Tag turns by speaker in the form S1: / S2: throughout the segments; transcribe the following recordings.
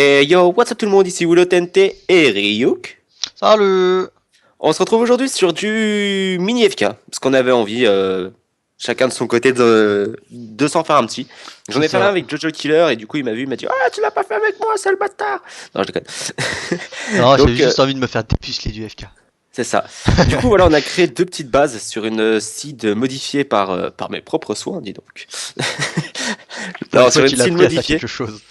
S1: Et yo, what's up tout le monde, ici Willow TNT et Ryuk.
S2: Salut!
S1: On se retrouve aujourd'hui sur du mini FK, parce qu'on avait envie, chacun de son côté, de s'en faire un petit. J'en
S2: C'est
S1: ai fait un
S2: ça.
S1: avec Jojo Killer, et du coup il m'a vu, il m'a dit « Ah, tu l'as pas fait avec moi, sale bâtard !» Non, je déconne.
S2: Non, j'avais
S1: Donc,
S2: juste envie de me faire dépuceler du FK.
S1: c'est ça. Du coup, voilà, on a créé deux petites bases sur une seed modifiée par mes propres soins, dis donc.
S2: Pour
S1: Non,
S2: une fois
S1: sur une
S2: qu'il a
S1: seed
S2: appris à faire
S1: modifiée.
S2: quelque chose.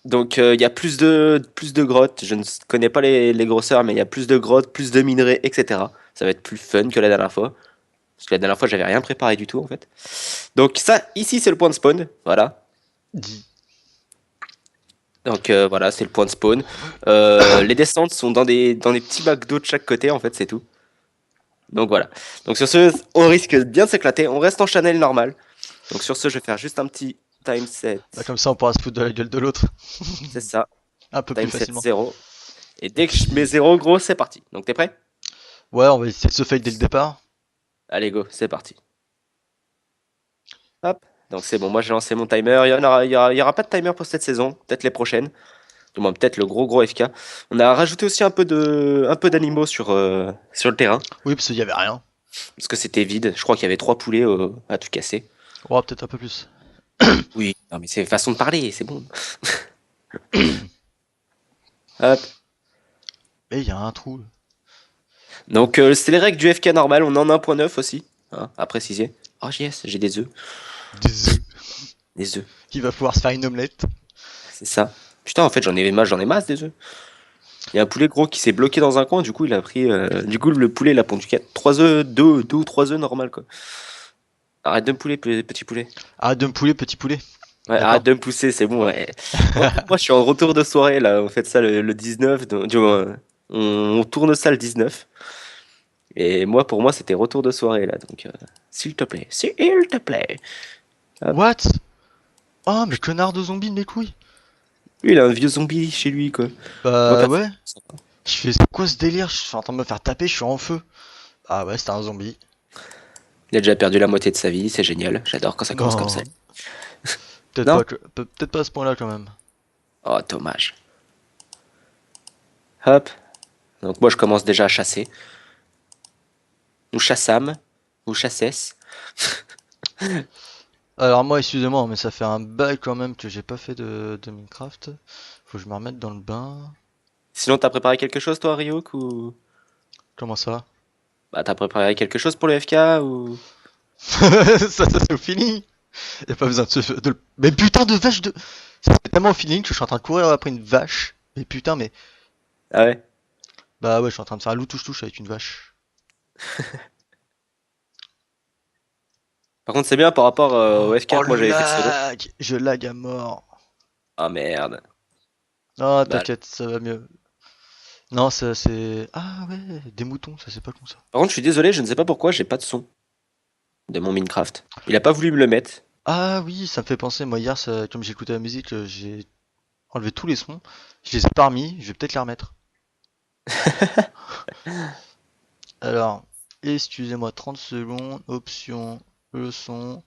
S1: Donc il y a plus de grottes, je ne connais pas les grosseurs, mais il y a plus de grottes, plus de minerais, etc. Ça va être plus fun que la dernière fois. Parce que la dernière fois, j'avais rien préparé du tout en fait. Donc ça, ici, c'est le point de spawn. Voilà.
S2: Dit.
S1: Donc voilà, c'est le point de spawn. Les descentes sont dans des petits bacs d'eau de chaque côté, en fait, c'est tout. Donc voilà. Donc sur ce, on risque de bien s'éclater. On reste en channel normal. Donc sur ce, je vais faire juste un petit time set.
S2: Bah, comme ça, on pourra se foutre de la gueule de l'autre.
S1: C'est ça.
S2: Un peu plus
S1: Time set
S2: facilement.
S1: 0. Et dès que je mets 0, gros, c'est parti. Donc t'es prêt?
S2: Ouais, on va essayer de se fake dès le départ.
S1: Allez, go, c'est parti. Hop. Donc c'est bon, moi j'ai lancé mon timer. Il y aura pas de timer pour cette saison, peut-être les prochaines. Du moins, peut-être le gros FK. On a rajouté aussi un peu d'animaux sur le terrain.
S2: Oui, parce qu'il y avait rien.
S1: Parce que c'était vide. Je crois qu'il y avait 3 poulets à tout casser.
S2: Oh, peut-être un peu plus.
S1: Oui, non mais c'est façon de parler, c'est bon. Hop.
S2: Et il y a un trou.
S1: Donc c'est les règles du FK normal. On en a 1.9 aussi, hein, à préciser. Oh yes, j'ai des œufs.
S2: Des œufs.
S1: Des œufs,
S2: Il va pouvoir se faire une omelette.
S1: c'est ça. Putain, en fait, j'en ai masse des œufs. Il y a un poulet gros qui s'est bloqué dans un coin, du coup il a pris. Du coup le poulet il a pondu 3 œufs, 2 ou 3 œufs normal quoi. Arrête de me pouler, petit poulet.
S2: Arrête de me pouler, petit poulet.
S1: Ouais,
S2: D'accord.
S1: arrête de me pousser, c'est bon. Ouais. Moi je suis en retour de soirée là, on fait ça le 19, du moins, on tourne ça le 19. Et moi pour moi c'était retour de soirée là, donc s'il te plaît, s'il te plaît. Hop.
S2: What? Oh, mais connard de zombie de mes couilles.
S1: Lui il a un vieux zombie chez lui quoi. Moi
S2: Bah
S1: personne.
S2: ouais. Je fais c'est quoi ce délire? Je suis en train de me faire taper, je suis en feu. Ah ouais, c'était un zombie.
S1: Il a déjà perdu la moitié de sa vie, c'est génial. J'adore quand ça commence comme ça.
S2: Non. Peut-être
S1: Non?
S2: pas, peut-être pas à ce point-là quand même.
S1: Oh dommage. Hop. Donc moi je commence déjà à chasser. Nous chassâmes. Ou chassesse.
S2: Alors moi, excusez-moi, mais ça fait un bail quand même que j'ai pas fait de Minecraft. Faut que je me remette dans le bain.
S1: Sinon t'as préparé quelque chose toi Ryuk ou...
S2: Comment ça?
S1: Bah t'as préparé quelque chose pour le FK ou...
S2: Ça c'est au feeling. Y a pas besoin Mais putain de vache de... C'est tellement au feeling que je suis en train de courir après une vache. Mais putain, mais...
S1: Ah ouais?
S2: Bah ouais, je suis en train de faire un loup touche-touche avec une vache.
S1: Par contre c'est bien par rapport au FK
S2: Oh
S1: que moi
S2: le
S1: j'avais fait solo.
S2: lag! Je lag à mort.
S1: Ah merde.
S2: Non,
S1: Bah,
S2: t'inquiète, ça va mieux. Non, ça c'est... Ah ouais, des moutons, ça c'est pas con ça.
S1: par contre je suis désolé, je ne sais pas pourquoi j'ai pas de son de mon Minecraft. Il a pas voulu me le mettre.
S2: Ah oui, ça me fait penser, moi hier, comme j'écoutais la musique, j'ai enlevé tous les sons. Je les ai pas remis, je vais peut-être les remettre. Alors, excusez-moi 30 secondes, option, le son.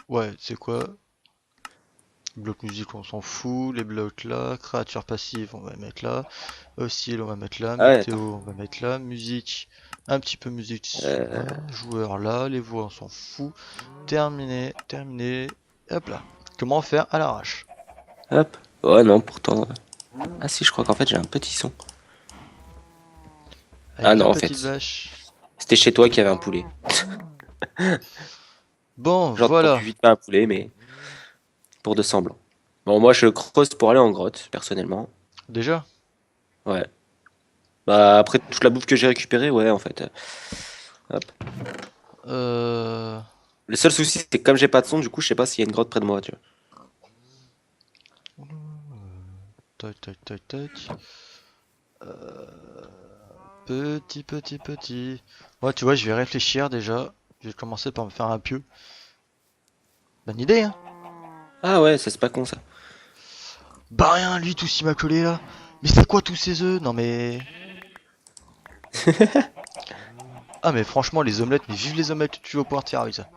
S2: Ouais, c'est quoi? Bloc musique, on s'en fout. Les blocs là. Créature passive, on va mettre là. Oscille, on va mettre là.
S1: Ah ouais, attends.
S2: Météo, on va mettre là. Musique, un petit peu musique
S1: Euh,
S2: là. Joueur là. Les voix, on s'en fout. Terminé, terminé. Hop là. Comment faire à l'arrache?
S1: Hop. Oh non, pourtant... Ah si, je crois qu'en fait j'ai un petit son.
S2: Avec
S1: Ah
S2: deux
S1: non, en fait,
S2: petites vaches.
S1: c'était chez toi qu'il y avait un poulet.
S2: Bon,
S1: J'ai entendu
S2: voilà.
S1: vite pas un poulet, mais pour de semblant. Bon, moi je creuse pour aller en grotte, personnellement.
S2: Déjà?
S1: Ouais. Bah après toute la bouffe que j'ai récupérée, ouais, en fait. Hop.
S2: Euh...
S1: Le seul souci, c'est que comme j'ai pas de son, du coup, je sais pas s'il y a une grotte près de moi, tu vois.
S2: Tac, tac, tac, tac. Petit, petit, petit. Ouais, tu vois, je vais réfléchir déjà. Je vais commencer par me faire un pieu. Bonne idée, hein?
S1: Ah ouais, ça c'est pas con ça.
S2: Bah rien, lui, tout ce qu'il m'a collé là. Mais c'est quoi tous ces œufs? Non mais... Ah mais franchement, les omelettes, mais vive les omelettes que tu vas pouvoir te faire avec ça.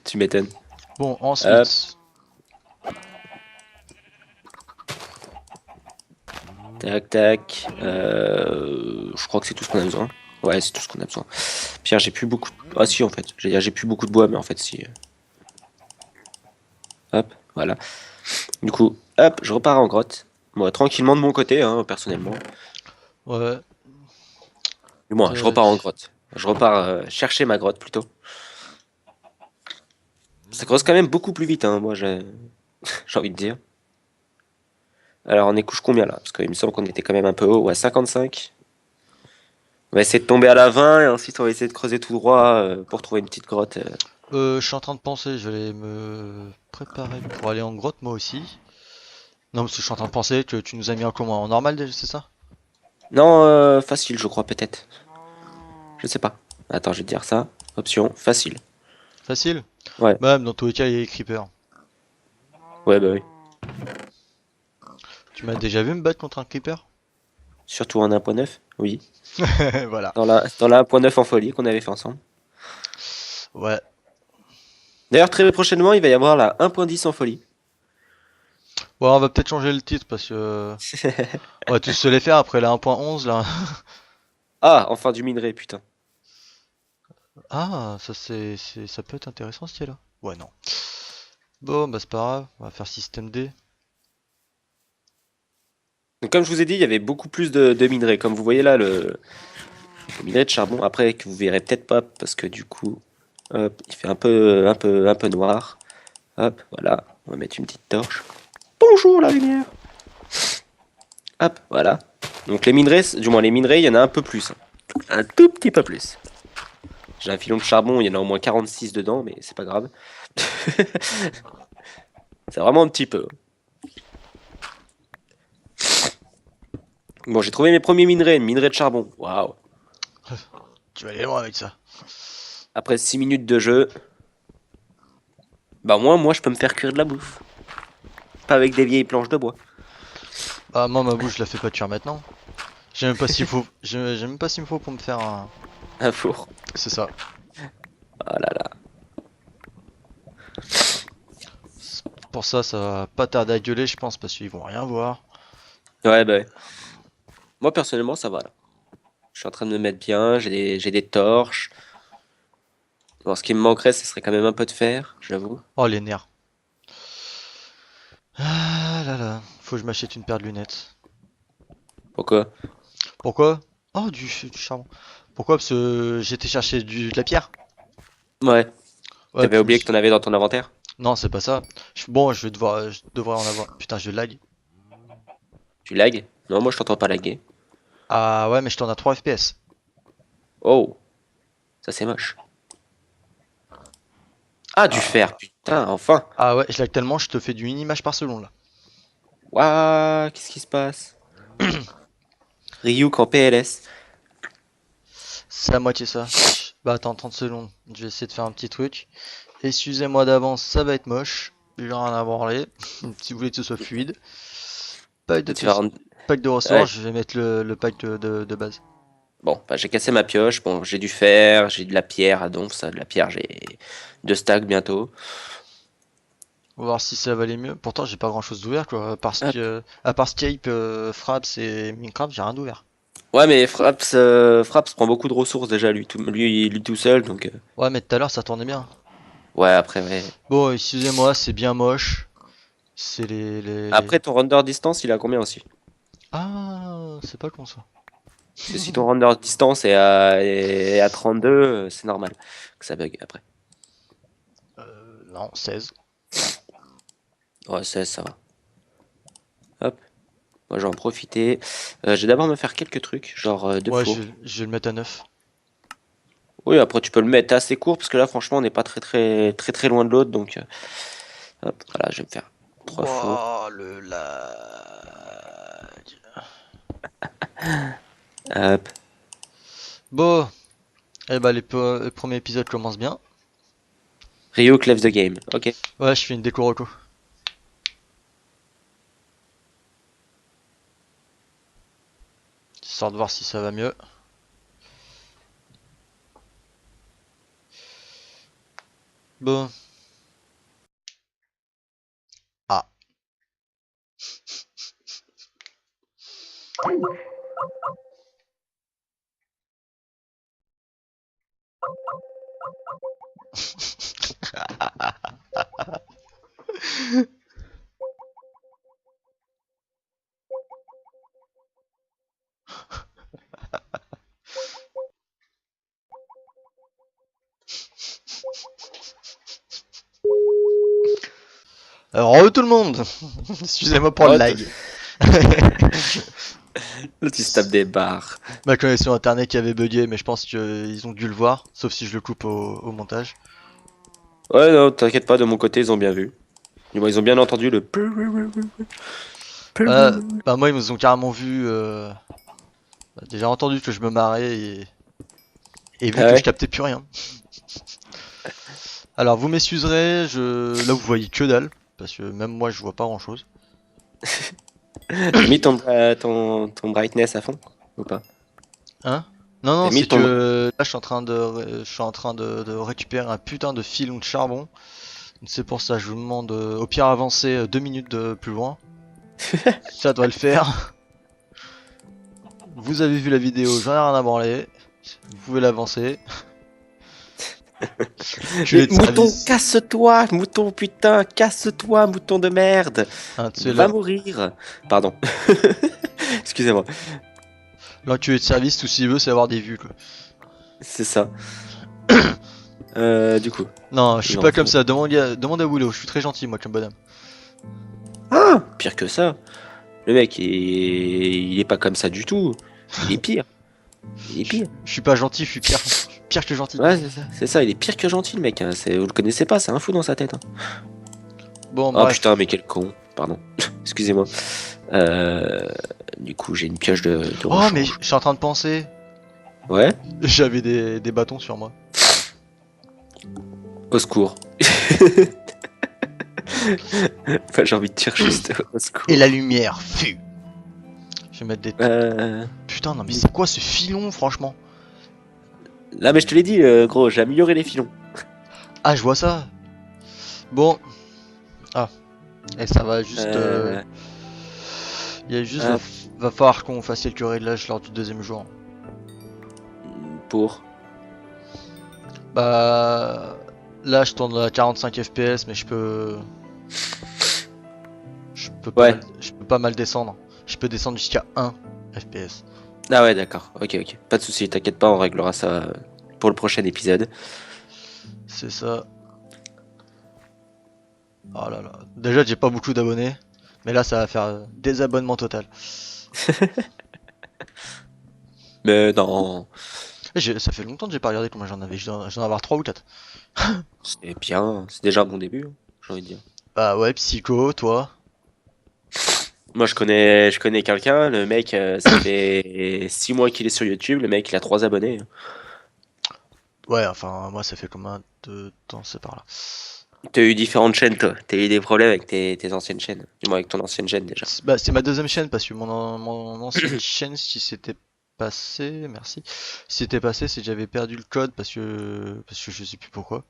S1: Tu m'étonnes.
S2: Bon,
S1: Hop.
S2: ensuite...
S1: Tac, tac. Je crois que c'est tout ce qu'on a besoin. Ouais, c'est tout ce qu'on a besoin. Pierre, j'ai plus beaucoup. Ah si, en fait. J'allais dire j'ai plus beaucoup de bois, mais en fait, si. Hop, voilà. Du coup, hop, je repars en grotte. Moi, tranquillement de mon côté, hein, personnellement.
S2: Ouais,
S1: Du moins, je repars en
S2: tac.
S1: grotte. Je repars chercher ma grotte plutôt. Ça creuse quand même beaucoup plus vite, hein, moi, j'ai envie de dire. Alors, on est couche combien là? Parce qu'il me semble qu'on était quand même un peu haut. Ouais, 55. On va essayer de tomber à la 20 et ensuite on va essayer de creuser tout droit pour trouver une petite grotte.
S2: Je suis en train de penser, je vais aller me préparer pour aller en grotte moi aussi. Non, parce que je suis en train de penser que tu nous as mis en commun en normal, déjà, c'est ça?
S1: Non, facile, je crois peut-être. Je sais pas. Attends, je vais te dire ça. Option facile.
S2: Facile?
S1: Ouais,
S2: Même dans tous les cas, il y a les creepers.
S1: ouais, bah oui.
S2: Tu m'as déjà vu me battre contre un creeper?
S1: Surtout en 1.9, oui.
S2: Voilà.
S1: Dans la 1.9 en folie qu'on avait fait ensemble.
S2: Ouais.
S1: D'ailleurs, très prochainement, il va y avoir la 1.10 en folie.
S2: Bon, on va peut-être changer le titre parce que on va tous se les faire après la 1.11 là.
S1: Ah, enfin du minerai, putain.
S2: Ah, ça ça peut être intéressant ce là. Ouais, non. Bon, bah c'est pas grave, on va faire système D.
S1: Donc, comme je vous ai dit, il y avait beaucoup plus de minerai. Comme vous voyez là, le minerai de charbon. Après, que vous verrez peut-être pas parce que du coup, hop, il fait un peu noir. Hop, voilà. On va mettre une petite torche. Bonjour la lumière. Hop, voilà. Donc les minerais, du moins les minerais, il y en a un peu plus, hein. Un tout petit peu plus. J'ai un filon de charbon, il y en a au moins 46 dedans, mais c'est pas grave. C'est vraiment un petit peu. Bon, j'ai trouvé mes premiers minerais, une minerai de charbon. Waouh.
S2: Tu vas aller loin avec ça.
S1: Après 6 minutes de jeu, bah au moins, moi, je peux me faire cuire de la bouffe. Pas avec des vieilles planches de bois.
S2: Ah, moi ma bouche je la fais pas cuire maintenant. J'ai même pas s'il faut. J'ai même pas s'il me faut pour me faire un.
S1: Un four.
S2: C'est ça.
S1: Ah là là.
S2: Pour ça, ça va pas tarder à gueuler, je pense, parce qu'ils vont rien voir.
S1: Ouais, bah ouais. Moi, personnellement, ça va là. Je suis en train de me mettre bien, j'ai des torches. Bon, ce qui me manquerait, ce serait quand même un peu de fer, j'avoue.
S2: Oh, les nerfs. Ah là là, faut que je m'achète une paire de lunettes.
S1: Pourquoi?
S2: Pourquoi? Oh, du charbon. Pourquoi? Parce que j'étais chercher de la pierre.
S1: Ouais.
S2: Ouais,
S1: T'avais
S2: puis je me
S1: oublié que
S2: suis...
S1: t'en avais dans ton inventaire?
S2: Non, c'est pas ça. Bon, je devrais en avoir. Putain, je lag.
S1: Tu lag? Non, moi je t'entends pas laguer.
S2: Ah ouais, mais je tourne à 3 FPS.
S1: Oh, ça c'est moche. Ah, du fer,
S2: Ah,
S1: putain, enfin.
S2: ah ouais, je lag tellement, je te fais du une image par seconde là.
S1: Waouh, qu'est-ce qui se passe? Ryuk en PLS.
S2: C'est à moitié ça. Bah attends, 30 secondes. Je vais essayer de faire un petit truc. Excusez-moi d'avance, ça va être moche. J'ai rien à branler. Si vous voulez que ce soit fluide. Pack de,
S1: Tu vas rendre...
S2: pack de ressorts,
S1: Ouais.
S2: je vais mettre le pack de base.
S1: Bon, bah, j'ai cassé ma pioche. Bon, j'ai du fer, j'ai de la pierre à donf, ça, de la pierre, j'ai 2 stacks bientôt.
S2: On va voir si ça va aller mieux. Pourtant, j'ai pas grand chose d'ouvert quoi. Parce
S1: Hop.
S2: que, à part Skype, Fraps et Minecraft, j'ai rien d'ouvert.
S1: Ouais, mais Fraps prend beaucoup de ressources déjà, lui tout seul, donc...
S2: Ouais, mais tout à l'heure, ça tournait bien.
S1: Ouais, après, ouais.
S2: Bon, excusez-moi, c'est bien moche. C'est
S1: Après, ton render distance, il a combien aussi?
S2: Ah, c'est pas con ça.
S1: Parce que si ton render distance est à 32, c'est normal que ça bug après.
S2: Non, 16.
S1: Ouais, ça va. Hop, moi je vais en profiter. Je vais d'abord me faire quelques trucs, genre deux
S2: Ouais,
S1: fours.
S2: je vais le mettre à 9.
S1: Oui, après tu peux le mettre assez court parce que là, franchement, on n'est pas très très très très loin de l'autre. Donc, hop, voilà, je vais me faire 3 fours.
S2: Wouah, le lag.
S1: Hop,
S2: Bon, eh bah le premier épisode commence bien.
S1: Rio left the game. Ok.
S2: Ouais, je fais une déco reco. Histoire de voir si ça va mieux. Bon. Ah. Alors, tout le monde. Excusez-moi pour le
S1: Oh,
S2: lag.
S1: là, tu se tapes des barres.
S2: Ma connexion internet qui avait bugué, mais je pense qu'ils ont dû le voir, sauf si je le coupe au montage.
S1: Ouais, non, t'inquiète pas, de mon côté, ils ont bien vu. Du moins, ils ont bien entendu le.
S2: Bah moi ils nous ont carrément vu, déjà entendu que je me marrais et vu
S1: Ah
S2: que je
S1: ouais?
S2: captais plus rien. Alors vous m'excuserez, là vous voyez que dalle, parce que même moi je vois pas grand chose.
S1: T'as mis ton brightness à fond? Ou pas?
S2: Hein? Non non
S1: T'as mis
S2: c'est
S1: ton.
S2: que là je suis en train de récupérer un putain de filon de charbon. C'est pour ça je vous demande au pire avancer 2 minutes de plus loin. Ça doit le faire. Vous avez vu la vidéo, j'en ai rien à branler. Vous pouvez l'avancer.
S1: Mais
S2: Culé de
S1: mouton,
S2: service.
S1: casse-toi! Mouton, putain, casse-toi, mouton de merde!
S2: Hein, tu sais,
S1: Va mourir! Pardon. Excusez-moi.
S2: l'enculé de service, tout s'il veut, c'est avoir des vues, quoi.
S1: C'est ça. Du coup.
S2: Non, je suis
S1: il
S2: pas
S1: en
S2: comme
S1: faut-
S2: ça. Demande à Willow, je suis très gentil, moi, comme bonhomme.
S1: Ah! Pire que ça. Le mec, il est pas comme ça du tout. Il est pire. Il est
S2: Je
S1: pire.
S2: je suis pas gentil, je suis pire. Pire que gentil.
S1: Ouais, c'est ça. C'est ça, il est pire que gentil, le mec. Hein. Vous le connaissez pas, c'est un fou dans sa tête. Hein.
S2: Bon,
S1: Oh
S2: bref.
S1: putain, mais quel con. Pardon. Excusez-moi. Du coup, j'ai une pioche de
S2: Oh, mais
S1: rechange.
S2: je suis en train de penser.
S1: Ouais?
S2: J'avais des bâtons sur moi.
S1: Au secours. Enfin, j'ai envie de dire juste au secours.
S2: Et la lumière fut. Je vais mettre des.
S1: Euh...
S2: Putain, non, mais c'est quoi ce filon, franchement?
S1: Là, mais je te l'ai dit, gros, j'ai amélioré les filons.
S2: Ah, je vois ça. Bon. Ah. Et ça va juste.
S1: Euh...
S2: Il y a juste.
S1: ah,
S2: Va falloir qu'on fasse quelques réglages lors du deuxième jour.
S1: pour.
S2: Bah. Là, je tourne à 45 FPS, mais je peux.
S1: Ouais.
S2: Je peux pas mal descendre. Je peux descendre jusqu'à 1 FPS.
S1: Ah ouais, d'accord. Ok, ok. Pas de souci, t'inquiète pas, on réglera ça pour le prochain épisode.
S2: C'est ça. Oh là là. Déjà, j'ai pas beaucoup d'abonnés. Mais là, ça va faire désabonnement total.
S1: Mais non,
S2: Ça fait longtemps que j'ai pas regardé combien j'en avais. Je dois en avoir 3 ou 4.
S1: c'est bien. C'est déjà un bon début, hein, j'ai envie de dire.
S2: Bah ouais, Psycho, toi.
S1: Moi, je connais quelqu'un, le mec, ça fait 6 mois qu'il est sur YouTube, le mec, il a 3 abonnés.
S2: Ouais, enfin, moi, ça fait combien de temps c'est par là.
S1: T'as eu différentes chaînes, toi. T'as eu des problèmes avec tes anciennes chaînes. Du moins, avec ton ancienne chaîne, déjà.
S2: Bah, c'est ma deuxième chaîne parce que mon ancienne chaîne, si c'était passé, merci. Si c'était passé, c'est que j'avais perdu le code parce que je sais plus pourquoi.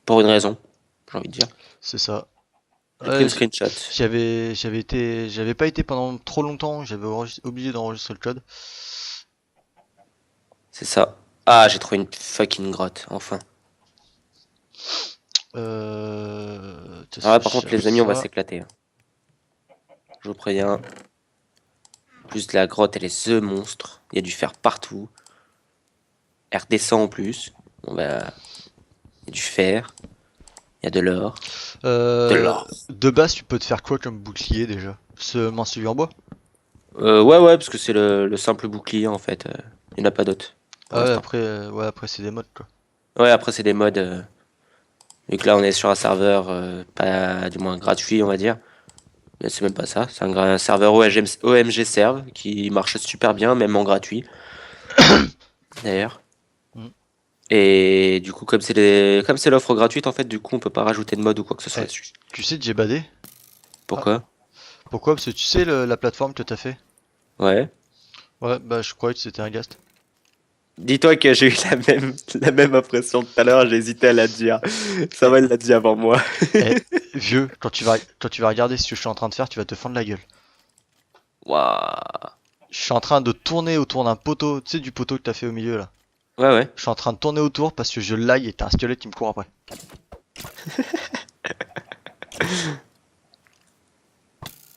S1: Pour une raison, j'ai envie de dire.
S2: C'est ça.
S1: J'ai pris
S2: Ouais,
S1: une screenshot.
S2: j'avais pas été pendant trop longtemps, j'avais obligé d'enregistrer le code.
S1: C'est ça. Ah, j'ai trouvé une fucking grotte, enfin.
S2: Qu'est-ce
S1: Alors là,
S2: que
S1: par
S2: je
S1: contre, les
S2: cherche
S1: amis, on va
S2: ça.
S1: s'éclater. Hein. Je vous préviens. En plus de la grotte, elle est the monstre. Il y a du fer partout. Elle redescend en plus. Bon, bah, il y a du fer. Il y a de l'or. De l'or.
S2: De base, tu peux te faire quoi comme bouclier déjà? Seulement celui en bois?
S1: Ouais, parce que c'est le simple bouclier, en fait. Il n'y en a pas d'autre, pour
S2: Ah ouais,
S1: l'instant.
S2: après c'est des modes quoi.
S1: Ouais, après, c'est des modes. Vu que là, on est sur un serveur, pas du moins gratuit, on va dire. Mais c'est même pas ça. C'est un serveur OMG Serve qui marche super bien, même en gratuit, d'ailleurs.
S2: Mm.
S1: Et du coup, comme c'est l'offre gratuite, en fait, du coup, on peut pas rajouter de mode ou quoi que ce soit
S2: Eh,
S1: dessus.
S2: tu sais que j'ai badé? Ah,
S1: Pourquoi?
S2: pourquoi? Parce que tu sais la plateforme que t'as fait?
S1: Ouais.
S2: Ouais, bah je croyais que c'était un Gast.
S1: Dis-toi que j'ai eu la même impression tout à l'heure, j'ai hésité à la dire. Ça
S2: Eh,
S1: va, elle l'a dit avant moi.
S2: eh, vieux, quand tu vas regarder ce que je suis en train de faire, tu vas te fendre la gueule.
S1: Waouh.
S2: Je suis en train de tourner autour d'un poteau, tu sais du poteau que t'as fait au milieu là.
S1: Ouais, ouais.
S2: Je suis en train de tourner autour parce que je lag et t'as un squelette qui me court après.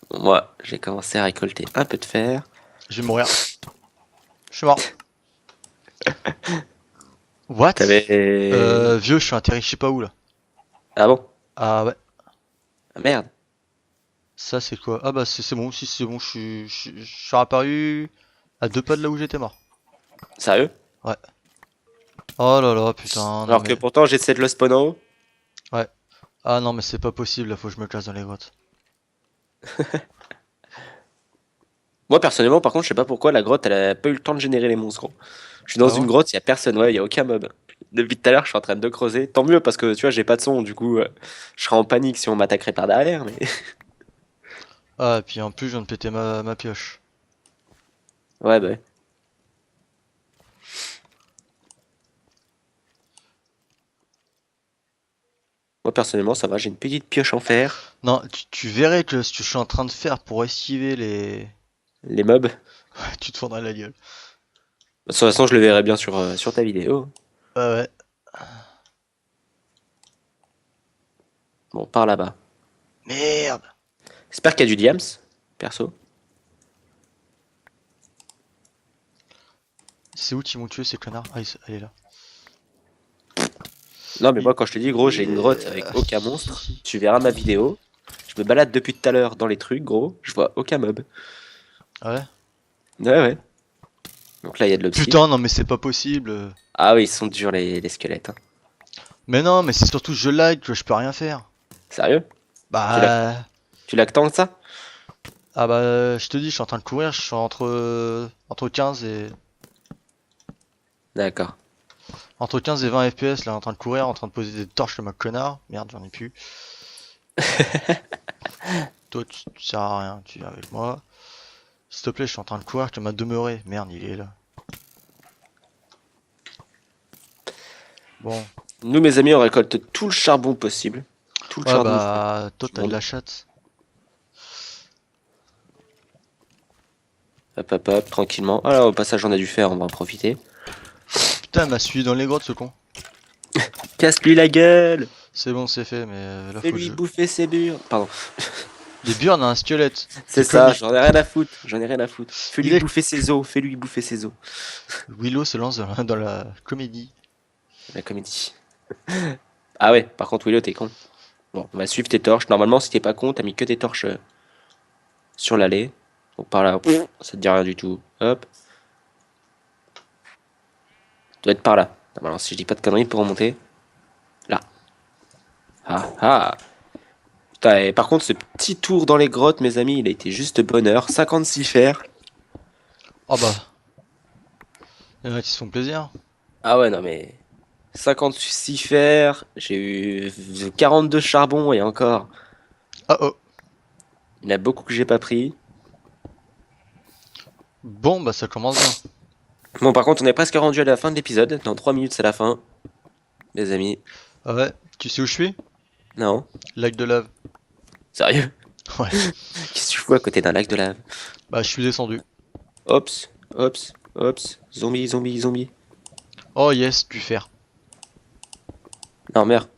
S1: Bon, moi, j'ai commencé à récolter un peu de fer.
S2: Je vais mourir. Je suis mort. What?
S1: T'avais...
S2: Vieux, je suis atterri je sais pas où là.
S1: Ah bon?
S2: Ah ouais.
S1: Ah merde.
S2: Ça c'est quoi? Ah bah c'est bon, si c'est bon, je suis apparu à 2 pas de là où j'étais mort.
S1: Sérieux?
S2: Ouais. Oh là là, putain, non
S1: Alors que
S2: mais...
S1: pourtant, j'essaie de le spawn en haut.
S2: Ouais. Ah non mais c'est pas possible, là faut que je me classe dans les grottes.
S1: Moi, personnellement, par contre, je sais pas pourquoi la grotte, elle a pas eu le temps de générer les monstres, gros. Je suis dans
S2: Ah
S1: une
S2: bon?
S1: grotte, il y a personne, ouais, il y a aucun mob. Depuis tout à l'heure, je suis en train de creuser. Tant mieux, parce que tu vois, j'ai pas de son, du coup, je serais en panique si on m'attaquerait par derrière, mais.
S2: Ah et puis en plus je viens de péter ma pioche.
S1: Ouais, bah ouais. Moi, personnellement, ça va, j'ai une petite pioche en fer.
S2: Non, tu verrais que ce que je suis en train de faire pour esquiver les...
S1: Les mobs.
S2: Tu te fendrais la gueule.
S1: De toute façon, je le verrai bien sur ta vidéo.
S2: Ouais ouais.
S1: Bon, par là-bas.
S2: Merde!
S1: J'espère qu'il y a du diams, perso.
S2: C'est où qu'ils m'ont tué ces connards? Ah, elle est là.
S1: Non, mais moi, quand je te dis, gros, j'ai une grotte avec aucun monstre. Tu verras ma vidéo. Je me balade depuis tout à l'heure dans les trucs, gros. Je vois aucun mob.
S2: Ah ouais?
S1: Ouais, ouais. Donc là, il y a de l'obsidian.
S2: Putain, non mais c'est pas possible.
S1: Ah oui, ils sont durs les squelettes, hein.
S2: Mais non, mais c'est surtout je lag que je peux rien faire.
S1: Sérieux? Tu l'as
S2: Bah...
S1: tu l'as que tant que ça?
S2: Ah bah, je te dis, je suis en train de courir, je suis entre 15 et...
S1: D'accord.
S2: Entre 15 et 20 FPS là, en train de courir, en train de poser des torches comme un connard. Merde, j'en ai plus. Toi, tu sers à rien, tu viens avec moi. S'il te plaît, je suis en train de courir, tu m'as demeuré. Merde, il est là. Bon.
S1: Nous, mes amis, on récolte tout le charbon possible. Tout le
S2: Ouais,
S1: charbon
S2: bah, toi,
S1: du
S2: t'as de
S1: monde.
S2: la chatte.
S1: Hop, hop, hop, tranquillement. Ah là, au passage, on a dû faire, on va en profiter.
S2: Putain, elle m'a suivi dans les grottes, ce con.
S1: Casse-lui la gueule!
S2: C'est bon, c'est fait, mais là, faut que
S1: Fais-lui
S2: je...
S1: bouffer ses burnes. Pardon.
S2: Les burnes a un squelette.
S1: C'est
S2: C'est comme
S1: ça, j'en ai rien à foutre. J'en ai rien à foutre.
S2: il
S1: Fais-lui
S2: est...
S1: bouffer ses os. Fais-lui bouffer ses os.
S2: Willow se lance dans la comédie.
S1: La comédie. Ah ouais, par contre, Willow, t'es con. Bon, on va suivre tes torches. Normalement, si t'es pas con, t'as mis que tes torches sur l'allée. Donc par là, ça te dit rien du tout. Hop. Ça doit être par là. Normalement, si je dis pas de conneries pour remonter. Là. Ah ah. Putain, et par contre, ce petit tour dans les grottes, mes amis, il a été juste bonheur. 56 fer.
S2: Oh bah, il y en a qui se font plaisir.
S1: Ah ouais, non mais. 56 fer. J'ai eu 42 charbon et encore.
S2: Ah oh.
S1: Il y en a beaucoup que j'ai pas pris.
S2: Bon, bah, ça commence bien.
S1: Bon, par contre, on est presque rendu à la fin de l'épisode. Dans 3 minutes, c'est la fin. Les amis.
S2: Ah ouais, tu sais où je suis?
S1: Non.
S2: Lac de lave.
S1: Sérieux?
S2: Ouais.
S1: Qu'est-ce que tu fous à côté d'un lac de lave?
S2: Bah, je suis descendu.
S1: Ops, ops, ops. Zombie, zombie, zombie.
S2: Oh yes, du fer.
S1: Non, merde.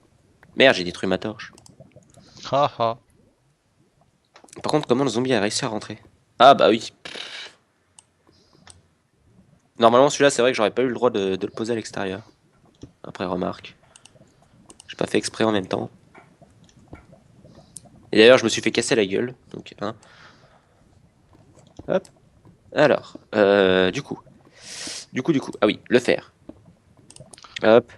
S1: Merde, j'ai détruit ma torche.
S2: Haha.
S1: Par contre, comment le zombie a réussi à rentrer? Ah, bah oui. Normalement, celui-là, c'est vrai que j'aurais pas eu le droit de le poser à l'extérieur. Après, remarque. J'ai pas fait exprès en même temps. Et d'ailleurs, je me suis fait casser la gueule. Donc, hein. Hop. Alors, du coup. Ah oui, le fer. Hop.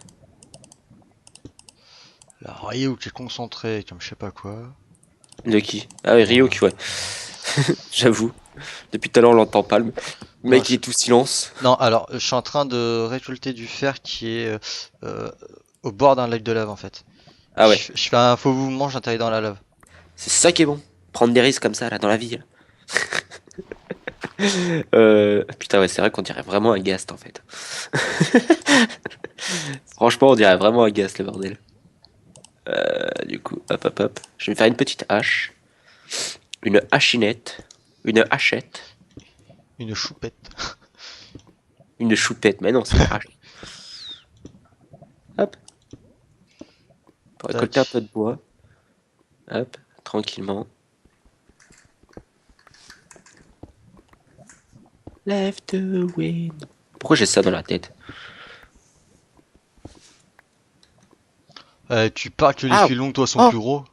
S2: La Ryu qui est concentré comme je sais pas quoi.
S1: De qui? Ah oui, Rio, ouais. J'avoue. Depuis tout à l'heure, on l'entend pas. Le
S2: Non,
S1: mec, il est tout silence.
S2: non, alors je suis en train de récolter du fer qui est euh, au bord d'un lac de lave en fait.
S1: Ah ouais.
S2: Je fais un faux mouvement, j'atterris dans la lave.
S1: C'est ça qui est bon. Prendre des risques comme ça, là, dans la vie. Là. Putain, ouais, c'est vrai qu'on dirait vraiment un Ghast, en fait. Franchement, on dirait vraiment un Ghast, le bordel. Du coup, hop, hop, hop. Je vais me faire une petite hache. Une hachinette. Une hachette.
S2: Une choupette.
S1: Une choupette. Mais non, c'est une hache. Pour récolter un peu de bois. Hop, tranquillement. Left the wind. Pourquoi j'ai ça dans la tête?
S2: Tu parles que les
S1: Ah.
S2: fils longs, toi, sont
S1: Oh.
S2: plus gros.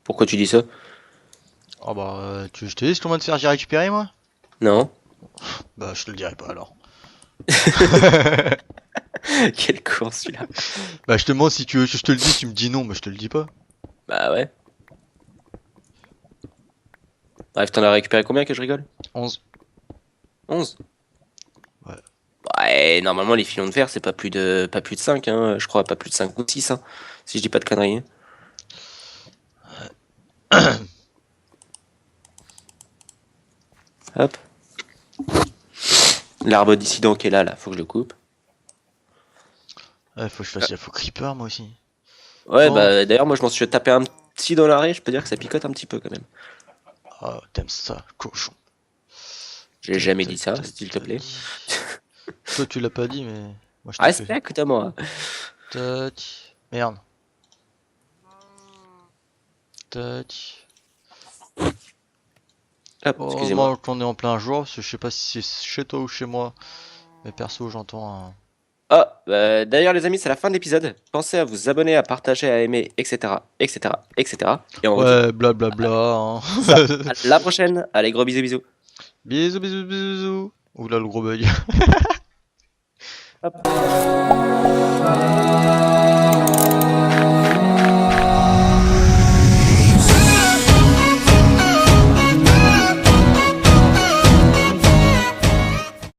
S1: Pourquoi tu dis ça?
S2: Ah bah, tu veux que je te dise comment te faire j'ai récupéré, moi?
S1: Non.
S2: Bah, je te le dirai pas, alors.
S1: Quel con celui-là.
S2: Bah, je te demande si tu veux que je te le dise, tu me dis non, bah, je te le dis pas.
S1: Bah ouais. Bref, t'en as récupéré combien que je rigole?
S2: 11.
S1: 11.
S2: Ouais.
S1: Ouais, normalement les filons de fer c'est pas plus de 5 hein, je crois pas plus de 5 ou 6 hein, si je dis pas de conneries. Hop. L'arbre dissident qui est là, faut que je le coupe.
S2: Ouais, faut que je fasse la faux creeper, moi aussi.
S1: Ouais,
S2: Bon.
S1: bah d'ailleurs moi je m'en suis tapé un petit dans l'arrêt, je peux dire que ça picote un petit peu quand même.
S2: Ah, t'aimes ça, cochon.
S1: J'ai jamais dit ça, s'il te plaît.
S2: Toi, tu l'as pas dit, mais moi, je t'ai fait.
S1: Respecte-moi.
S2: Tac. Merde. Tac.
S1: Hop,
S2: Oh,
S1: excusez-moi.
S2: moi, qu'on est en plein jour, parce que je sais pas si c'est chez toi ou chez moi. Mais perso, j'entends un.
S1: Ah, bah, d'ailleurs les amis, c'est la fin de l'épisode. Pensez à vous abonner, à partager, à aimer, etc. etc. etc. Et on vous dit
S2: Ouais, blablabla, hein.
S1: ça à la prochaine. Allez, gros bisous bisous.
S2: Bisous, bisous, bisous, bisous. Oula, le gros bug.
S1: Hop.